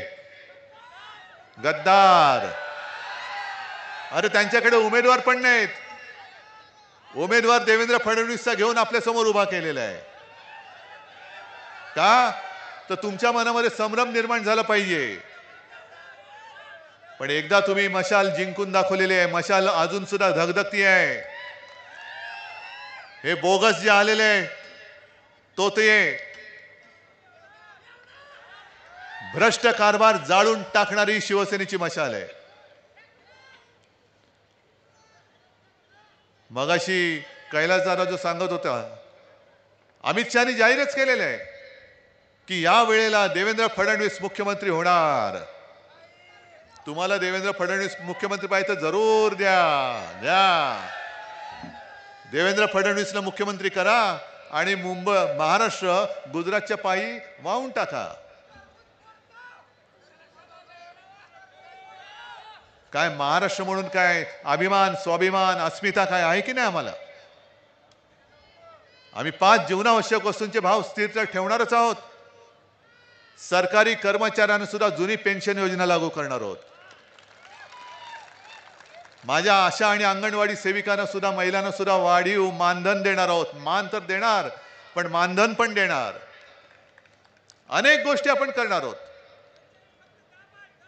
गद्दार, अरे त्यांच्याकडे उमेदवार पण नाहीत. उमेदवार देवेंद्र फडणवीसचा घेऊन आपल्या समोर उभा केलेला आहे. का तर तुमच्या मनामध्ये संभ्रम निर्माण झाला पाहिजे. पण एकदा तुम्ही मशाल जिंकून दाखवलेली आहे, मशाल अजून सुद्धा धगधगती आहे. हे बोगस जे आलेले आहे तो ते भ्रष्ट कारभार जाळून टाकणारी शिवसेनेची मशाल आहे. मगाशी कैलास दादा जो सांगत होता, अमित शहानी जाहीरच केलेलं आहे की या वेळेला देवेंद्र फडणवीस मुख्यमंत्री होणार. तुम्हाला देवेंद्र फडणवीस मुख्यमंत्री पाहिजे तर जरूर द्या. देवेंद्र फडणवीसला मुख्यमंत्री करा आणि महाराष्ट्र गुजरातच्या पायी वाहून टाका. काय महाराष्ट्र म्हणून काय अभिमान, स्वाभिमान, अस्मिता काय आहे की नाही आम्हाला? आम्ही 5 जीवनावश्यक वस्तूंचे भाव स्थिर ठेवणारच आहोत. सरकारी कर्मचाऱ्यांना सुद्धा जुनी पेन्शन योजना लागू करणार आहोत. माझ्या आशा आणि अंगणवाडी सेविकांना सुद्धा, महिलांना सुद्धा वाढीव मानधन देणार आहोत. मान तर देणार पण मानधन पण देणार. अनेक गोष्टी आपण करणार आहोत.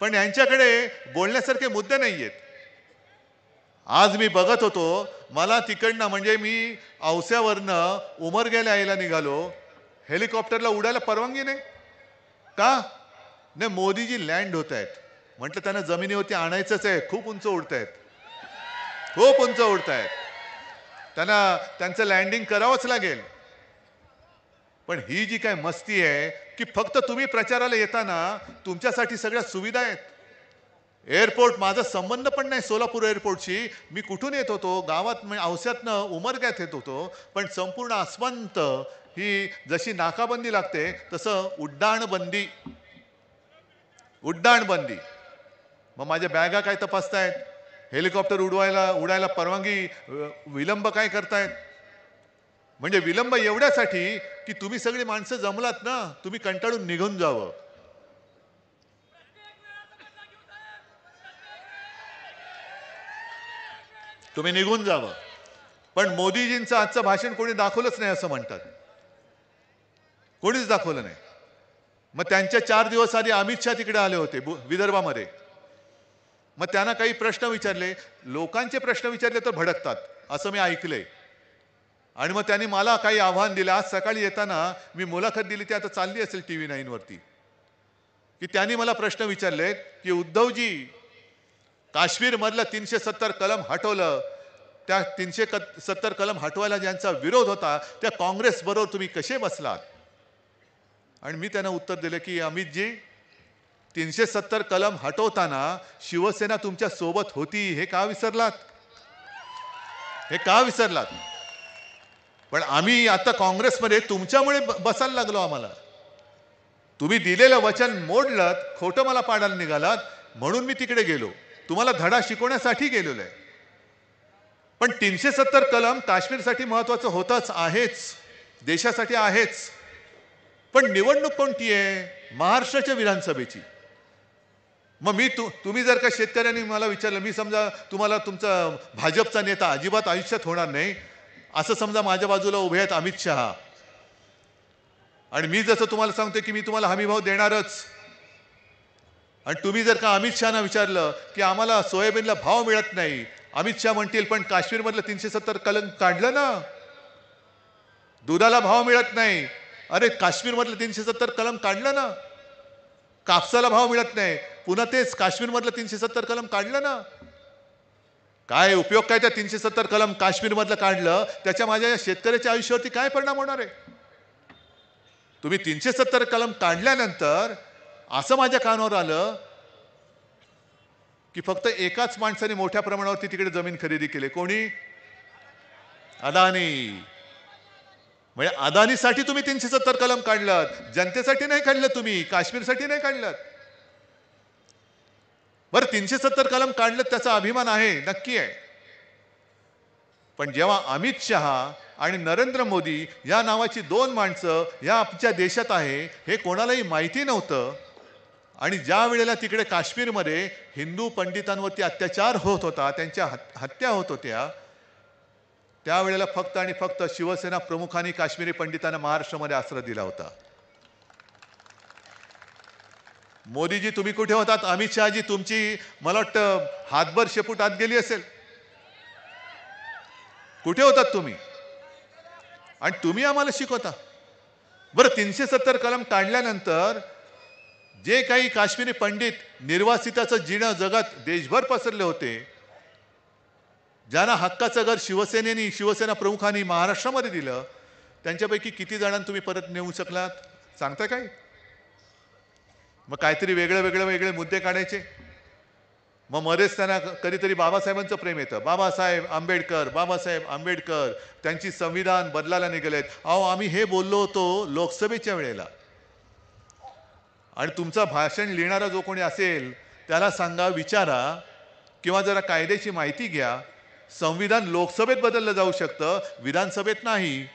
पण यांच्याकडे बोलण्यासारखे मुद्दे नाहीयेत. आज मी बघत होतो, मला तिकडनं म्हणजे मी औस्यावरनं उमरग्याला यायला निघालो, हेलिकॉप्टरला उडायला परवानगी नाही. का नाही? मोदीजी लँड होत आहेत. म्हटलं त्यांना जमिनीवरती आणायचंच आहे. खूप उंच उडत आहेत, खूप उंच उडत आहेत. त्यांना त्यांचं लँडिंग करावंच लागेल. पण ही जी काय मस्ती आहे की फक्त तुम्ही प्रचाराला येताना तुमच्यासाठी सगळ्या सुविधा आहेत. एअरपोर्ट, माझा संबंध पण नाही सोलापूर एअरपोर्टशी. मी कुठून येत होतो? गावात औस्यातनं उमरग्यात येत होतो. पण संपूर्ण आसमंत ही जशी नाकाबंदी लागते तसं उड्डाणबंदी. मग माझ्या बॅगा काय तपासतायत? हेलिकॉप्टर उडायला परवानगी विलंब काय करतायत? म्हणजे विलंब एवढ्यासाठी की तुम्ही सगळी माणसं जमलात ना, तुम्ही कंटाळून निघून जावं. तुम्ही निघून जावं. पण मोदीजींचं आजचं भाषण कोणी दाखवलंच नाही असं म्हणतात. कोणीच दाखवलं नाही. मग त्यांच्या 4 दिवस आधी अमित शहा तिकडे आले होते विदर्भामध्ये. मग त्यांना काही प्रश्न विचारले, लोकांचे प्रश्न विचारले तर भडकतात असं मी ऐकलंय. आणि मग त्यांनी मला काही आव्हान दिलं. आज सकाळी येताना मी मुलाखत दिली, ती आता चालली असेल TV9 वरती, की त्यांनी मला प्रश्न विचारले की उद्धवजी, काश्मीर मधलं 370 कलम हटवलं, त्या 370 कलम हटवायला ज्यांचा विरोध होता त्या काँग्रेस बरोबर तुम्ही कसे बसलात? आणि मी त्यांना उत्तर दिले की अमितजी, 370 कलम हटवताना शिवसेना तुमच्या सोबत होती, हे का विसरलात? पण आम्ही आता काँग्रेसमध्ये तुमच्यामुळे बसायला लागलो. आम्हाला तुम्ही दिलेलं वचन मोडलं, खोटं मला पाडायला निघालात, म्हणून मी तिकडे गेलो. तुम्हाला धडा शिकवण्यासाठी गेलेलो आहे. पण 370 कलम काश्मीरसाठी महत्वाचं होतच आहेच, देशासाठी आहेच. पण निवडणूक कोणती आहे? महाराष्ट्राच्या विधानसभेची. मग तुम्ही जर का शेतकऱ्यांनी मला विचारलं, मी समजा तुम्हाला तुमचा भाजपचा नेता अजिबात आयुष्यात होणार नाही असं समजा माझ्या बाजूला उभे आहेत अमित शहा, आणि मी जसं तुम्हाला सांगतो की मी तुम्हाला हमीभाव देणारच, आणि तुम्ही जर का अमित शहाना विचारलं की आम्हाला सोयाबीनला भाव मिळत नाही, अमित शहा म्हणतील पण काश्मीरमधलं 370 कलम काढलं ना, दुधाला भाव मिळत नाही. अरे काश्मीरमधलं 370 कलम काढलं ना. कापसाला भाव मिळत नाही, पुन्हा तेच काश्मीरमधलं 370 कलम काढलं ना. काय उपयोग काय त्या 370 कलम काश्मीरमधलं काढलं, त्याच्या माझ्या शेतकऱ्याच्या आयुष्यावरती काय परिणाम होणार आहे? तुम्ही 370 कलम काढल्यानंतर असं माझ्या कानावर आलं की फक्त एकाच माणसाने मोठ्या प्रमाणावरती तिकडे जमीन खरेदी केली. कोणी? अदानी. म्हणजे अदानीसाठी तुम्ही 370 कलम काढलं, जनतेसाठी नाही काढलं, तुम्ही काश्मीरसाठी नाही काढलं. बरं 370 कलम काढलं त्याचा अभिमान आहे, नक्की आहे. पण जेव्हा अमित शहा आणि नरेंद्र मोदी या नावाची 2 माणसं या आमच्या देशात आहे हे कोणालाही माहिती नव्हतं, आणि ज्या वेळेला तिकडे काश्मीरमध्ये हिंदू पंडितांवरती अत्याचार होत होता, त्यांच्या हत्या होत होत्या, त्यावेळेला फक्त आणि फक्त शिवसेना प्रमुखांनी काश्मीरी पंडितांना महाराष्ट्रामध्ये आश्रय दिला होता. मोदीजी तुम्ही कुठे होतात? अमित शहाजी तुमची मला वाटतं हातभर शेपूट आत गेली असेल. कुठे होतात तुम्ही? आणि तुम्ही आम्हाला शिकवता. बरं 370 कलम काढल्यानंतर जे काही काश्मीरी पंडित निर्वासिताचं जिणं जगात देशभर पसरले होते, ज्यांना हक्काचं घर शिवसेना प्रमुखांनी महाराष्ट्रामध्ये दिलं, त्यांच्यापैकी किती जणांना तुम्ही परत नेऊ शकलात? सांगता काय? मग काहीतरी वेगळे मुद्दे काढायचे. मग मध्येच त्यांना कधीतरी बाबासाहेबांचं प्रेम येतं. बाबासाहेब आंबेडकर त्यांची संविधान बदलायला निघालेत. अहो आम्ही हे बोललो होतो लोकसभेच्या वेळेला. आणि तुमचं भाषण लिहिणारा जो कोणी असेल त्याला सांगा, विचारा, किंवा जरा कायद्याची माहिती घ्या. संविधान लोकसभेत बदललं जाऊ शकतं, विधानसभेत नाही.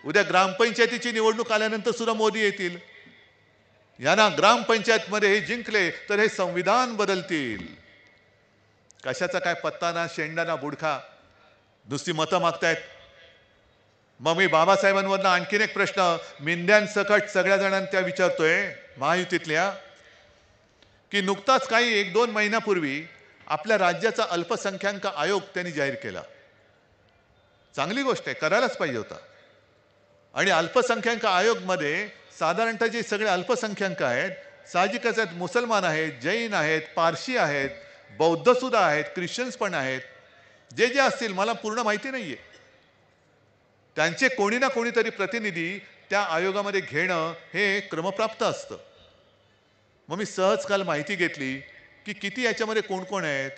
उद्या ग्रामपंचायतीची निवडणूक आल्यानंतर सुद्धा मोदी येतील. यांना ग्रामपंचायतमध्ये हे जिंकले तर हे संविधान बदलतील. कशाचा काय पत्ता ना, शेंडा ना, बुडखा, नुसती मतं मागतायत. मग मी बाबासाहेबांवरनं आणखीन एक प्रश्न मिंद्यांसकट सगळ्या जणांना त्या विचारतोय महायुतीतल्या, की नुकताच काही 1-2 महिन्यापूर्वी आपल्या राज्याचा अल्पसंख्याक आयोग त्यांनी जाहीर केला. चांगली गोष्ट आहे, करायलाच पाहिजे होता. आणि अल्पसंख्याक आयोगमध्ये साधारणतः जे सगळे अल्पसंख्याक आहेत, साहजिकच आहेत, मुसलमान आहेत, जैन आहेत, पारशी आहेत, बौद्ध सुद्धा आहेत, ख्रिश्चन्स पण आहेत, जे जे असतील मला पूर्ण माहिती नाहीये, त्यांचे कोणी ना कोणीतरी प्रतिनिधी त्या आयोगामध्ये घेणं हे क्रमप्राप्त असतं. मग मी सहज काल माहिती घेतली की किती याच्यामध्ये कोण कोण आहेत.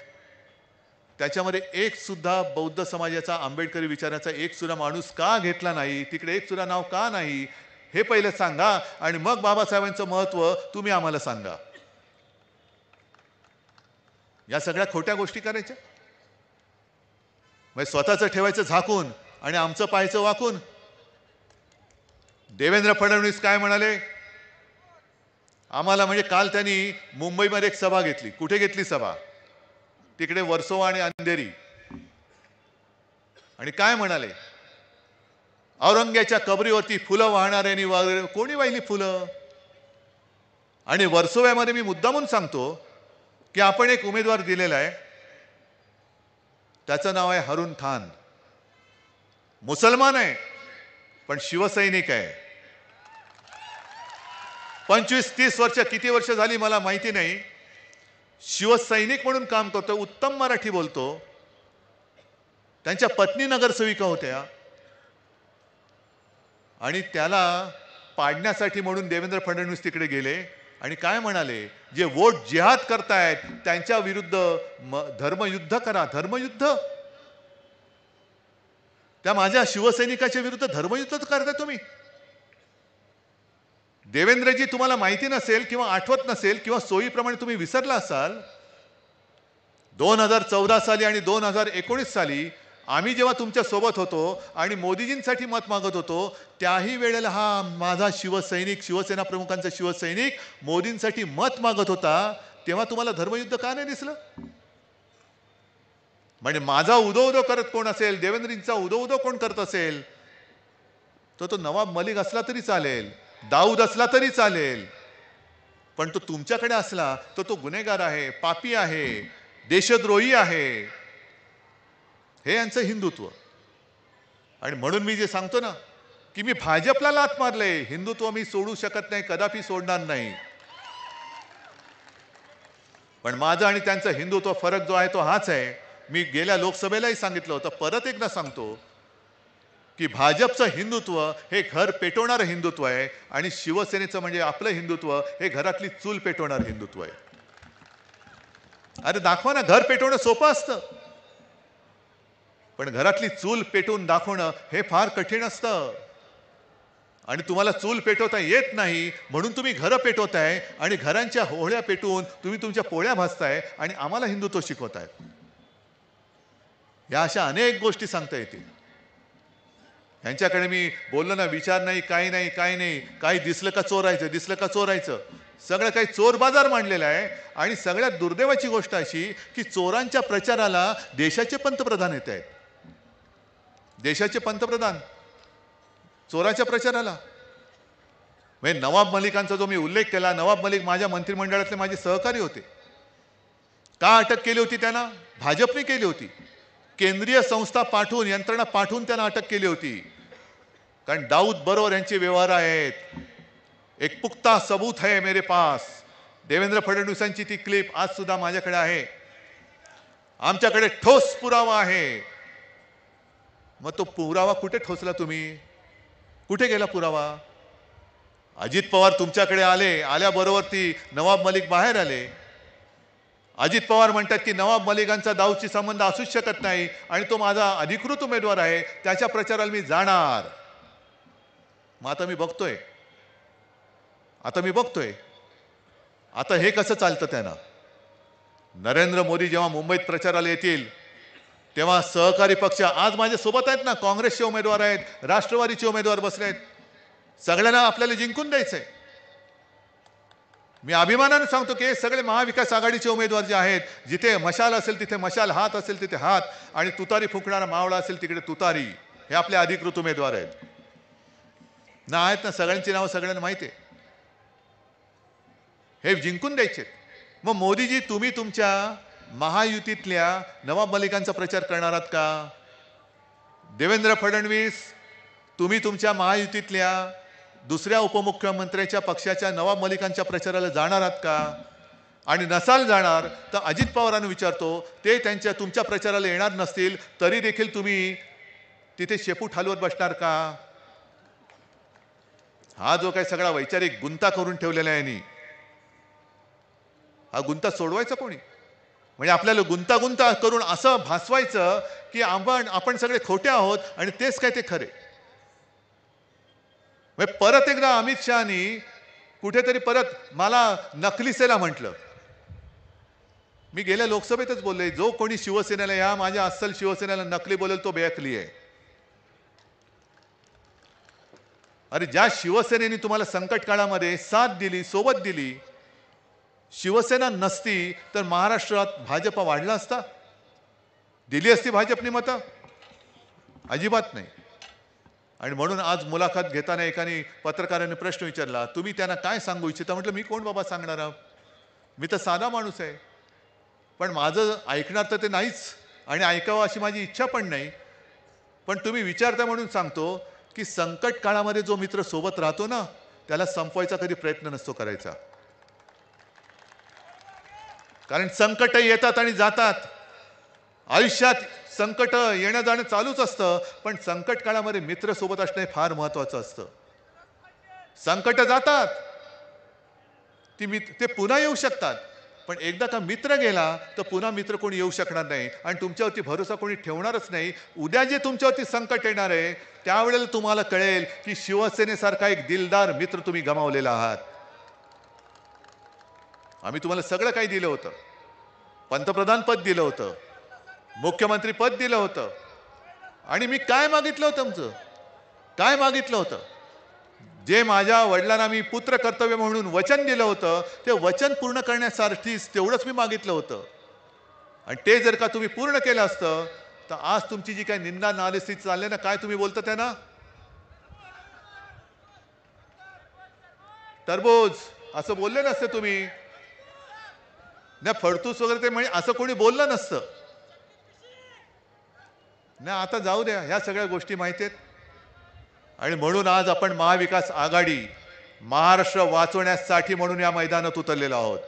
त्याच्यामध्ये एक सुद्धा बौद्ध समाजाचा, आंबेडकरी विचाराचा एक सुद्धा माणूस का घेतला नाही, तिकडे एक सुद्धा नाव का नाही, हे पहिले सांगा, आणि मग बाबासाहेबांचं महत्व तुम्ही आम्हाला सांगा. या सगळ्या खोट्या गोष्टी करायच्या, म्हणजे स्वतःचं ठेवायचं झाकून आणि आमचं पाहायचं वाकून. देवेंद्र फडणवीस काय म्हणाले आम्हाला, म्हणजे काल त्यांनी मुंबईमध्ये एक सभा घेतली. कुठे घेतली सभा? तिकडे वर्सोवा आणि अंधेरी. आणि काय म्हणाले, औरंग्याच्या कबरीवरती फुलं वाहणाऱ्यांनी कोणी वाहिली फुलं? आणि वर्सोव्यामध्ये मी मुद्दामून सांगतो की आपण एक उमेदवार दिलेला आहे, त्याचं नाव आहे हरून खान. मुसलमान आहे पण शिवसैनिक आहे. 25-30 वर्ष, किती वर्ष झाली मला माहिती नाही, शिवसैनिक म्हणून काम करतो. उत्तम मराठी बोलतो. त्यांच्या पत्नी नगरसेविका होत्या, आणि त्याला पाडण्यासाठी म्हणून देवेंद्र फडणवीस तिकडे गेले आणि काय म्हणाले, जे वोट जिहाद करतायत त्यांच्या विरुद्ध धर्मयुद्ध करा. धर्मयुद्ध? त्या माझ्या शिवसैनिकाच्या विरुद्ध धर्मयुद्ध करताय तुम्ही? देवेंद्रजी, तुम्हाला माहिती नसेल किंवा आठवत नसेल किंवा सोयीप्रमाणे तुम्ही विसरला असाल, 2014 साली आणि 2019 साली आम्ही जेव्हा तुमच्या सोबत होतो आणि मोदीजींसाठी मत मागत होतो, त्याही वेळेला हा माझा शिवसैनिक, शिवसेना प्रमुखांचा शिवसैनिक मोदींसाठी मत मागत होता. तेव्हा तुम्हाला धर्मयुद्ध का नाही दिसलं? म्हणजे माझा उदो करत कोण असेल, देवेंद्रजींचा उदो कोण करत असेल, तो नवाब मलिक असला तरी चालेल, दाऊद असला तरी चालेल, पण तो तुमच्याकडे असला तर तो गुन्हेगार आहे, पापी आहे, देशद्रोही आहे. हे यांचं हिंदुत्व. आणि म्हणून मी जे सांगतो ना की मी भाजपला लाथ मारले, हिंदुत्व मी सोडू शकत नाही, कदापि सोडणार नाही. पण माझं आणि त्यांचं हिंदुत्व फरक जो आहे तो हाच आहे. मी गेल्या लोकसभेलाही सांगितलं होतं, परत एकदा सांगतो की भाजपचं हिंदुत्व हे घर पेटवणारं हिंदुत्व आहे, आणि शिवसेनेचं म्हणजे आपलं हिंदुत्व हे घरातली चूल पेटवणारं हिंदुत्व आहे. अरे दाखवा ना, घर पेटवणं सोपं असतं. पण घरातली चूल पेटवून दाखवणं हे फार कठीण असतं. आणि तुम्हाला चूल पेटवता येत नाही म्हणून तुम्ही घरं पेटवताय आणि घरांच्या होळ्या पेटवून तुम्ही तुमच्या पोळ्या भाजताय आणि आम्हाला हिंदुत्व शिकवताय. या अशा अनेक गोष्टी सांगता येतील. यांच्याकडे मी बोललो ना, विचार नाही, काही नाही, काही नाही, काही दिसलं का चोरायचं, दिसलं का चोरायचं, सगळं काही चोर बाजार मांडलेला आहे. आणि सगळ्यात दुर्दैवाची गोष्ट अशी की चोरांच्या प्रचाराला देशाचे पंतप्रधान येत आहेत. देशाचे पंतप्रधान चोराच्या प्रचाराला. म्हणजे नवाब मलिकांचा जो मी उल्लेख केला, नवाब मलिक माझ्या मंत्रिमंडळातले माझे सहकारी होते. का अटक केली होती त्यांना? भाजपने केली होती. केंद्रीय संस्था पाठवून, यंत्रणा पाठवून त्यांना अटक केली होती. कारण दाऊद बरोबर यांचे व्यवहार आहेत. एक पुख्ता सबूत है मेरे पास. देवेंद्र फडणवीसांची ती क्लिप आज सुद्धा माझ्याकडे आहे. आमच्याकडे ठोस पुरावा आहे. मग तो पुरावा कुठे ठोसला तुम्ही? कुठे गेला पुरावा? अजित पवार तुमच्याकडे आले, आल्याबरोबर ती नवाब मलिक बाहेर आले. अजित पवार म्हणतात की नवाब मलिकांचा दाऊदशी संबंध असूच शकत नाही आणि तो माझा अधिकृत उमेदवार आहे, त्याच्या प्रचाराला मी जाणार. मग आता मी बघतोय आता हे कसं चालतं त्यांना. नरेंद्र मोदी जेव्हा मुंबईत प्रचाराला येतील तेव्हा सहकारी पक्ष आज माझ्या सोबत आहेत ना, काँग्रेसचे उमेदवार आहेत, राष्ट्रवादीचे उमेदवार बसले आहेत. सगळ्यांना आपल्याला जिंकून द्यायचंय. मी अभिमानाने सांगतो की हे सगळे महाविकास आघाडीचे उमेदवार जे आहेत, जिथे मशाल असेल तिथे मशाल, हात असेल तिथे हात, आणि तुतारी फुंकणारा मावळा असेल तिकडे तुतारी, हे आपले अधिकृत उमेदवार आहेत ना. आहेत ना, सगळ्यांची नावं सगळ्यांना माहिती आहे. हे जिंकून द्यायचे. मग मोदीजी, तुम्ही तुमच्या महायुतीतल्या नवाब मलिकांचा प्रचार करणार आहात का? देवेंद्र फडणवीस, तुम्ही तुमच्या महायुतीतल्या दुसऱ्या उपमुख्यमंत्र्याच्या पक्षाच्या नवाब मलिकांच्या प्रचाराला जाणार आहात का? आणि नसाल जाणार तर अजित पवारांना विचारतो, ते तुमच्या प्रचाराला येणार नसतील तरी देखील तुम्ही तिथे शेपूट हलवत बसणार का? हा जो काही सगळा वैचारिक गुंता करून ठेवलेला आहे यांनी, हा गुंता सोडवायचा कोणी? म्हणजे आपल्याला गुंतागुंता करून असं भासवायचं की आपण सगळे खोटे आहोत आणि तेच काय ते खरे. परत एकदा अमित शहानी कुठेतरी परत मला नकली सेना म्हटलं. मी गेल्या लोकसभेतच बोलले, जो कोणी शिवसेनेला, या माझ्या अस्सल शिवसेनेला नकली बोलेल तो बेअकली आहे. अरे, ज्या शिवसेनेने तुम्हाला संकट काळामध्ये साथ दिली, सोबत दिली, शिवसेना नसती तर महाराष्ट्रात भाजप वाढला असता? दिली असती भाजपने मतं? अजिबात नाही. आणि म्हणून आज मुलाखत घेताना एकाने पत्रकाराने प्रश्न विचारला, तुम्ही त्यांना काय सांगू इच्छिता? म्हटलं, मी कोण बाबा सांगणार आहोत, मी तर साधा माणूस आहे. पण माझं ऐकणार तर ते नाहीच आणि ऐकावं अशी माझी इच्छा पण नाही. पण तुम्ही विचारता म्हणून सांगतो की संकट काळामध्ये जो मित्र सोबत राहतो ना, त्याला संपवायचा कधी प्रयत्न नसतो करायचा. कारण संकट येतात आणि जातात. आयुष्यात संकट येणं जाणं चालूच असतं, पण संकट काळामध्ये मित्र सोबत असणं फार महत्वाचं असतं. संकट जातात, ते पुन्हा येऊ शकतात, पण एकदा का मित्र गेला तर पुन्हा मित्र कोणी येऊ शकणार नाही आणि तुमच्यावरती भरोसा कोणी ठेवणारच नाही. उद्या जे तुमच्यावरती संकट येणार आहे त्यावेळेला तुम्हाला कळेल की शिवसेनेसारखा एक दिलदार मित्र तुम्ही गमावलेला आहात. आम्ही तुम्हाला सगळं काही दिलं होतं. पंतप्रधान पद दिलं होतं, मुख्यमंत्री पद दिलं होतं, आणि मी काय मागितलं होतं? तुमचं काय मागितलं होतं? जे माझ्या वडिलांना मी पुत्र कर्तव्य म्हणून वचन दिलं होतं, ते वचन पूर्ण करण्यासाठीच तेवढंच मी मागितलं होतं. आणि ते जर का तुम्ही पूर्ण केलं असतं तर आज तुमची जी काही निंदा नालिस्ती चालली ना, काय तुम्ही बोलता त्यांना? टरबूज असं बोलले नसते तुम्ही ना, फडतूस वगैरे ते म्हणजे असं कोणी बोललं नसतं ना. आता जाऊ द्या, ह्या सगळ्या गोष्टी माहिती आहेत. आणि म्हणून आज आपण महाविकास आघाडी, महाराष्ट्र वाचवण्यासाठी म्हणून या मैदानात उतरलेलो आहोत.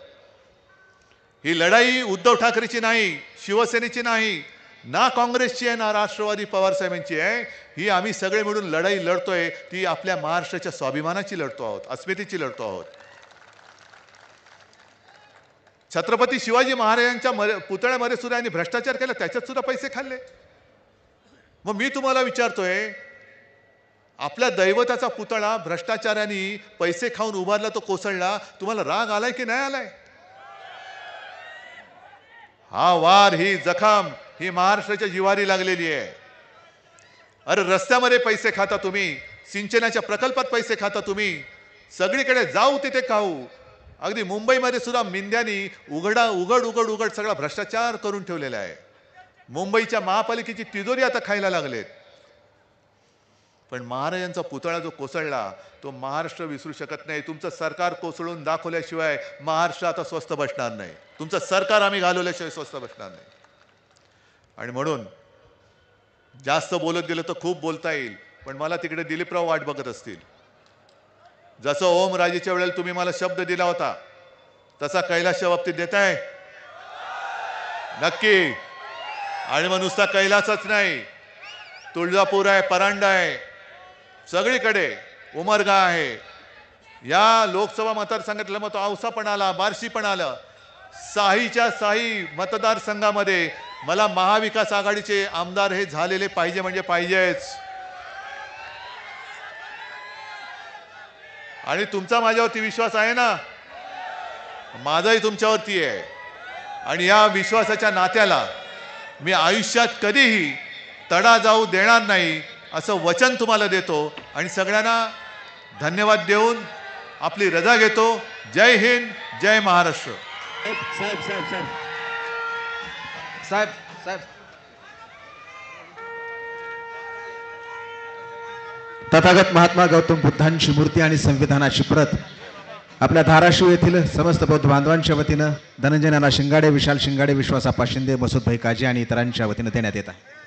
ही लढाई उद्धव ठाकरेची नाही, शिवसेनेची नाही, ना काँग्रेसची आहे, ना राष्ट्रवादी पवार साहेबांची आहे. ही आम्ही सगळे मिळून लढाई लढतोय, ती आपल्या महाराष्ट्राच्या स्वाभिमानाची लढतो आहोत, अस्मितेची लढतो आहोत. छत्रपती शिवाजी महाराजांच्या पुतळ्यामध्ये सुद्धा यांनी भ्रष्टाचार केला, त्याच्यात सुद्धा पैसे खाल्ले. मग मी तुम्हाला विचारतोय, आपल्या दैवताचा पुतळा भ्रष्टाचाराने पैसे खाऊन उभारला, तो कोसळला, तुम्हाला राग आलाय की नाही आलाय? हा वार, ही जखम, ही महाराष्ट्राच्या जिवारी लागलेली आहे. अरे रस्त्यामध्ये पैसे खाता तुम्ही, सिंचनाच्या प्रकल्पात पैसे खाता तुम्ही, सगळीकडे जाऊ तिथे खाऊ. अगदी मुंबईमध्ये सुद्धा मिंद्यांनी उघड सगळा भ्रष्टाचार करून ठेवलेला आहे. मुंबईच्या महापालिकेची तिजोरी आता खायला लागलेत. पण महाराजांचा पुतळा जो कोसळला, तो महाराष्ट्र विसरू शकत नाही. तुमचं सरकार कोसळून दाखवल्याशिवाय महाराष्ट्र आता स्वस्थ बसणार नाही. तुमचं सरकार आम्ही घालवल्याशिवाय स्वस्थ बसणार नाही. आणि म्हणून जास्त बोलत गेलं तर खूप बोलता येईल, पण मला तिकडे दिलीपराव वाट बघत असतील. जसं ओम राजेच्या वेळेला तुम्ही मला शब्द दिला होता, तसा कैलासच्या बाबतीत देताय नक्की. आणि मग नुसता कैलासच नाही, तुळजापूर आहे, परांडा आहे, सगळीकडे उमरगा आहे. या लोकसभा मतदारसंघातलं मत औसा पण आला, बार्शी पण आलं. साहीच्या साही मतदारसंघामध्ये मला महाविकास आघाडीचे आमदार हे झालेले पाहिजे म्हणजे पाहिजेच. आणि तुमचा माझ्यावरती विश्वास आहे ना, माझाही तुमच्यावरती आहे. आणि या विश्वासाच्या नात्याला मी आयुष्यात कधीही तडा जाऊ देणार नाही असं वचन तुम्हाला देतो. आणि सगळ्यांना धन्यवाद देऊन आपली रजा घेतो. जय हिंद, जय महाराष्ट्र. साहेब तथागत महात्मा गौतम बुद्धांची मूर्ती आणि संविधानाची प्रत आपल्या धाराशिव येथील समस्त बौद्ध बांधवांच्या वतीनं धनंजय नाना शिंगाडे, विशाल शिंगाडे, विश्वासाप्पा शिंदे, मसूदभाई काजी आणि इतरांच्या वतीनं देण्यात येत आहे.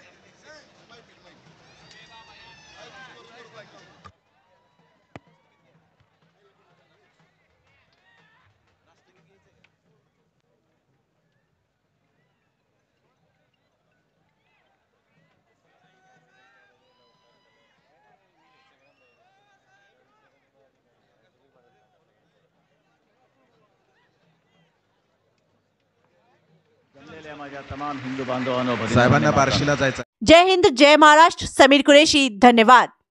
साहेबांना बार्शीला जायचं. जय हिंद, जय महाराष्ट्र. समीर कुरैशी, धन्यवाद.